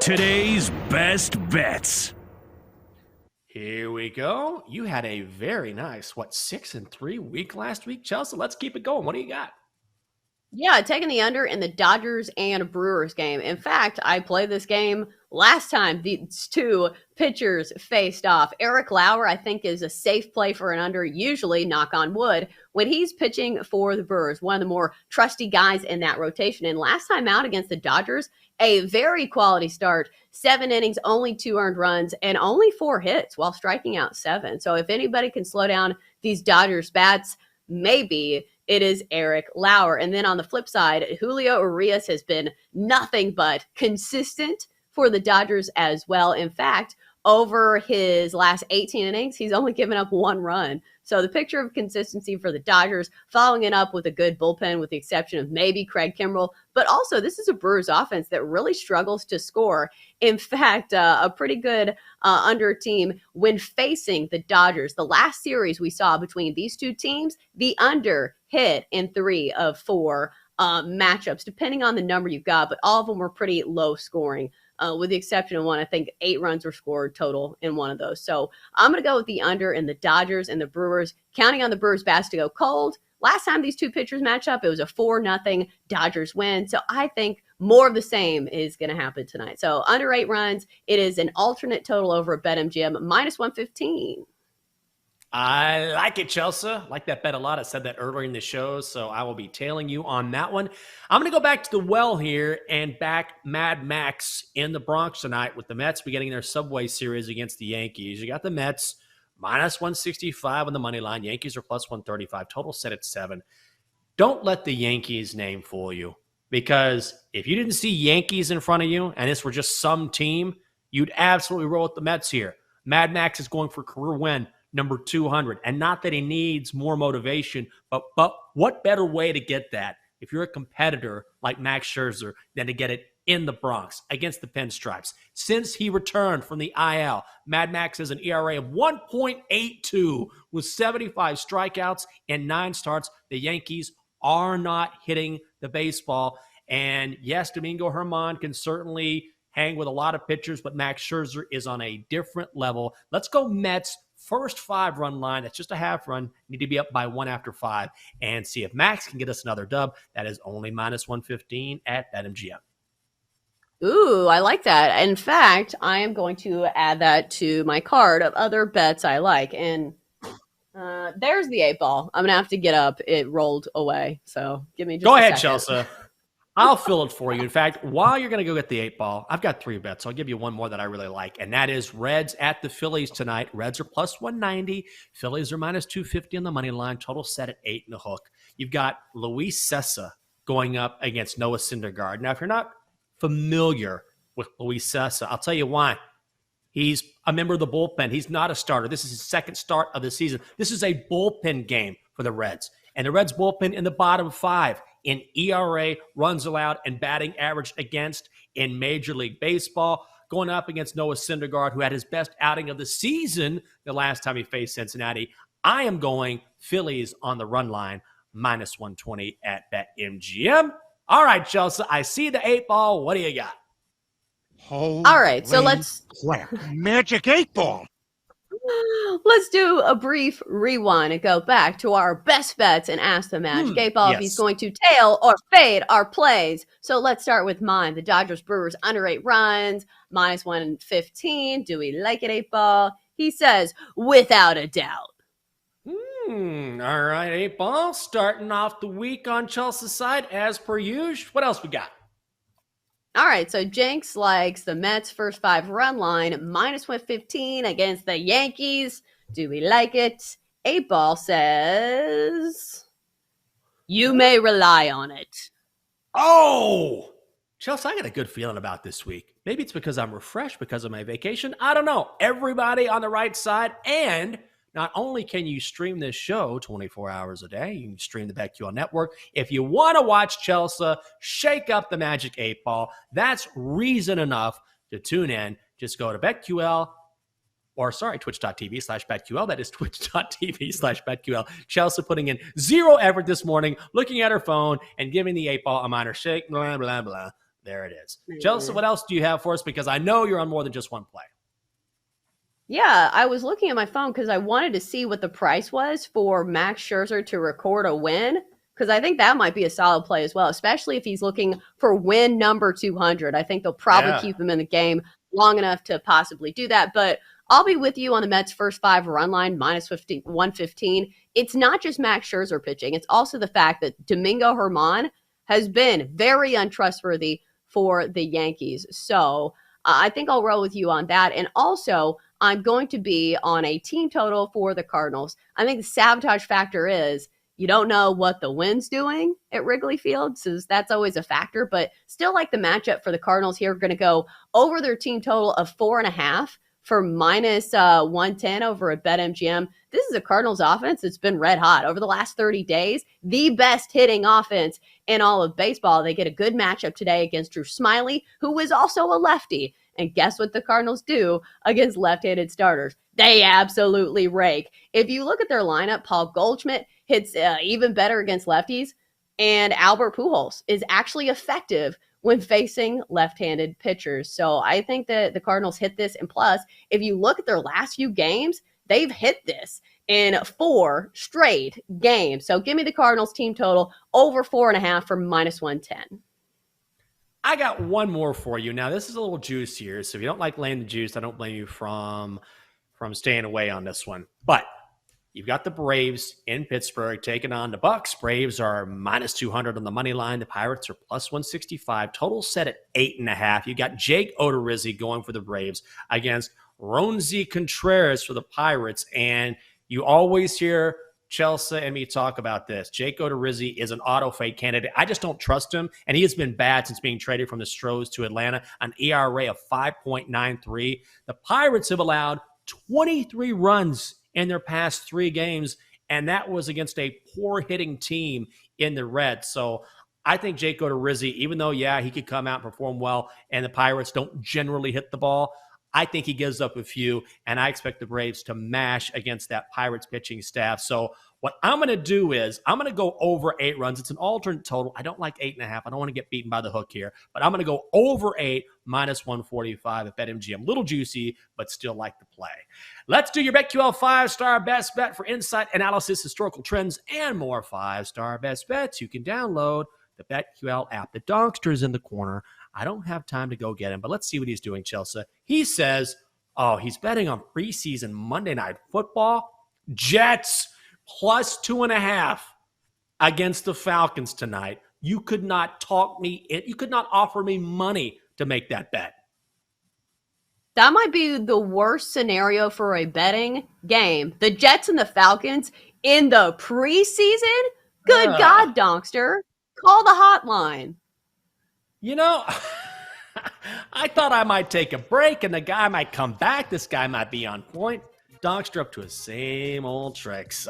Today's best bets. Here we go. You had a very nice, 6-3 week last week, Chelsea. Let's keep it going. What do you got? Yeah, taking the under in the Dodgers and Brewers game. In fact, I played this game last time these two pitchers faced off. Eric Lauer, I think, is a safe play for an under, usually, knock on wood, when he's pitching for the Brewers, one of the more trusty guys in that rotation. And last time out against the Dodgers, a very quality start, 7 innings, only 2 earned runs, and only 4 hits while striking out 7. So if anybody can slow down these Dodgers bats, maybe it is Eric Lauer. And then on the flip side, Julio Urias has been nothing but consistent for the Dodgers as well. In fact, over his last 18 innings, he's only given up 1 run. So the picture of consistency for the Dodgers, following it up with a good bullpen with the exception of maybe Craig Kimbrell. But also, this is a Brewers offense that really struggles to score. In fact, a pretty good under team when facing the Dodgers. The last series we saw between these two teams, the under hit in 3 of 4 matchups, depending on the number you've got. But all of them were pretty low scoring. With the exception of one, I think 8 runs were scored total in one of those. So I'm going to go with the under in the Dodgers and the Brewers, counting on the Brewers bats to go cold. Last time these two pitchers match up, it was a 4-0 Dodgers win. So I think more of the same is going to happen tonight. So under 8 runs, it is an alternate total over at BetMGM, minus 115. I like it, Chelsea. Like that bet a lot. I said that earlier in the show, so I will be tailing you on that one. I'm going to go back to the well here and back Mad Max in the Bronx tonight with the Mets beginning their Subway Series against the Yankees. You got the Mets minus 165 on the money line. Yankees are plus 135. Total set at 7. Don't let the Yankees name fool you, because if you didn't see Yankees in front of you and this were just some team, you'd absolutely roll with the Mets here. Mad Max is going for career win number 200. And not that he needs more motivation, but what better way to get that if you're a competitor like Max Scherzer than to get it in the Bronx against the Pinstripes? Since he returned from the IL, Mad Max has an ERA of 1.82 with 75 strikeouts and 9 starts. The Yankees are not hitting the baseball. And yes, Domingo Germán can certainly hang with a lot of pitchers, but Max Scherzer is on a different level. Let's go Mets. First 5-run line, that's just a half run, need to be up by 1 after 5, and see if Max can get us another dub. That is only minus 115 at BetMGM. Ooh, I like that. In fact, I am going to add that to my card of other bets I like. And there's the 8 ball. I'm going to have to get up. It rolled away. So give me just Go a ahead, second. Chelsea. I'll fill it for you. In fact, while you're going to go get the 8 ball, I've got 3 bets. I'll give you one more that I really like, and that is Reds at the Phillies tonight. Reds are plus 190. Phillies are minus 250 on the money line. Total set at 8 and a hook. You've got Luis Sessa going up against Noah Syndergaard. Now, if you're not familiar with Luis Sessa, I'll tell you why. He's a member of the bullpen. He's not a starter. This is his second start of the season. This is a bullpen game for the Reds. And the Reds bullpen in the bottom 5 in ERA, runs allowed, and batting average against in Major League Baseball, going up against Noah Syndergaard, who had his best outing of the season the last time he faced Cincinnati. I am going Phillies on the run line, minus 120 at BetMGM. All right, Chelsea, I see the 8 ball. What do you got? All right, so let's Magic 8 ball. Let's do a brief rewind and go back to our best bets and ask the Magic 8 ball if he's going to tail or fade our plays. So let's start with mine. The Dodgers Brewers under 8 runs, minus 115. Do we like it, 8 ball? He says, without a doubt. All right, 8 ball. Starting off the week on Chelsea's side, as per usual. What else we got? All right, so Jenks likes the Mets' first 5-run line, minus 115 against the Yankees. Do we like it? 8 ball says, you may rely on it. Oh! Chelsea, I got a good feeling about this week. Maybe it's because I'm refreshed because of my vacation. I don't know. Everybody on the right side, and not only can you stream this show 24 hours a day, you can stream the BetQL network. If you want to watch Chelsea shake up the Magic 8 ball, that's reason enough to tune in. Just go to BetQL, twitch.tv/BetQL. That is twitch.tv/BetQL. Chelsea putting in zero effort this morning, looking at her phone and giving the 8 ball a minor shake, blah, blah, blah. There it is. Mhm. Chelsea, what else do you have for us? Because I know you're on more than just one play. Yeah, I was looking at my phone because I wanted to see what the price was for Max Scherzer to record a win, because I think that might be a solid play as well, especially if he's looking for win number 200. I think they'll probably keep him in the game long enough to possibly do that. But I'll be with you on the Mets' first 5 run line, minus 115. It's not just Max Scherzer pitching. It's also the fact that Domingo Germán has been very untrustworthy for the Yankees. So I think I'll roll with you on that. And also, I'm going to be on a team total for the Cardinals. I think the sabotage factor is you don't know what the wind's doing at Wrigley Field, so that's always a factor. But still like the matchup for the Cardinals here. Going to go over their team total of 4.5 for minus 110 over at BetMGM. This is a Cardinals offense that's been red hot over the last 30 days. The best hitting offense in all of baseball. They get a good matchup today against Drew Smyly, who is also a lefty. And guess what the Cardinals do against left-handed starters? They absolutely rake. If you look at their lineup, Paul Goldschmidt hits even better against lefties, and Albert Pujols is actually effective when facing left-handed pitchers. So I think that the Cardinals hit this. And plus, if you look at their last few games, they've hit this in 4 straight games. So give me the Cardinals team total over 4.5 for minus 110. I got one more for you. Now, this is a little juicier, so if you don't like laying the juice, I don't blame you from staying away on this one. But you've got the Braves in Pittsburgh taking on the Bucks. Braves are minus 200 on the money line. The Pirates are plus 165. Total set at 8.5. You got Jake Odorizzi going for the Braves against Ronzi Contreras for the Pirates. And you always hear Chelsa and me talk about this. Jake Odorizzi is an auto fade candidate. I just don't trust him, and he has been bad since being traded from the Stros to Atlanta, an ERA of 5.93. The Pirates have allowed 23 runs in their past 3 games, and that was against a poor hitting team in the Reds. So I think Jake Odorizzi, even though, he could come out and perform well, and the Pirates don't generally hit the ball, I think he gives up a few, and I expect the Braves to mash against that Pirates pitching staff. So what I'm going to do is I'm going to go over 8 runs. It's an alternate total. I don't like 8.5. I don't want to get beaten by the hook here, but I'm going to go over 8 minus 145 at BetMGM. Little juicy, but still like the play. Let's do your BetQL 5-star best bet for insight, analysis, historical trends, and more 5-star best bets. You can download the BetQL app. The Donkster is in the corner. I don't have time to go get him, but let's see what he's doing, Chelsea. He says, he's betting on preseason Monday Night Football. Jets plus 2.5 against the Falcons tonight. You could not talk me in. You could not offer me money to make that bet. That might be the worst scenario for a betting game. The Jets and the Falcons in the preseason? Good God, Donkster. Call the hotline. You know, I thought I might take a break and the guy might come back. This guy might be on point. Donkster up to his same old tricks.